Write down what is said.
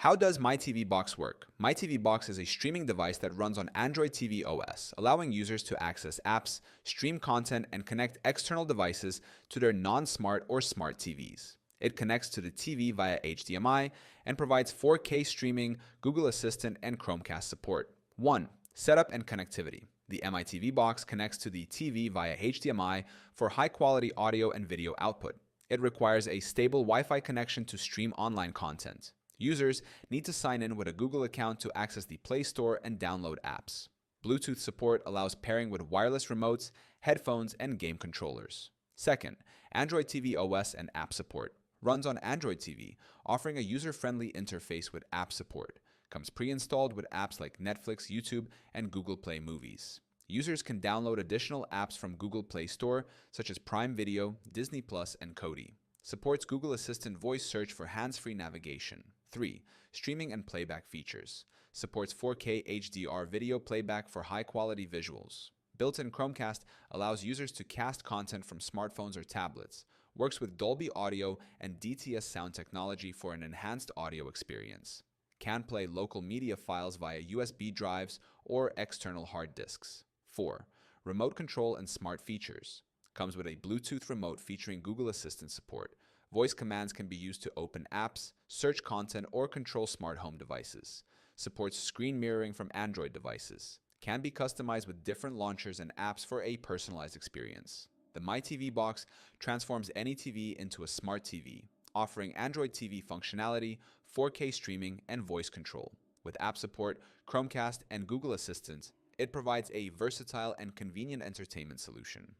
How does My TV Box work? My TV Box is a streaming device that runs on Android TV OS, allowing users to access apps, stream content, and connect external devices to their non-smart or smart TVs. It connects to the TV via HDMI and provides 4K streaming, Google Assistant, and Chromecast support. 1. Setup and connectivity. The MITV box connects to the TV via HDMI for high-quality audio and video output. It requires a stable Wi-Fi connection to stream online content. Users need to sign in with a Google account to access the Play Store and download apps. Bluetooth support allows pairing with wireless remotes, headphones, and game controllers. Second, Android TV OS and app support. Runs on Android TV, offering a user-friendly interface with app support. Comes pre-installed with apps like Netflix, YouTube, and Google Play Movies. Users can download additional apps from Google Play Store, such as Prime Video, Disney Plus, and Kodi. Supports Google Assistant voice search for hands-free navigation. 3. Streaming and playback features. Supports 4K HDR video playback for high-quality visuals. Built-in Chromecast allows users to cast content from smartphones or tablets. Works with Dolby Audio and DTS sound technology for an enhanced audio experience. Can play local media files via USB drives or external hard disks. 4. Remote control and smart features. Comes with a Bluetooth remote featuring Google Assistant support. Voice commands can be used to open apps, search content, or control smart home devices. Supports screen mirroring from Android devices. Can be customized with different launchers and apps for a personalized experience. The My TV box transforms any TV into a smart TV, offering Android TV functionality, 4K streaming, and voice control. With app support, Chromecast, and Google Assistant, it provides a versatile and convenient entertainment solution.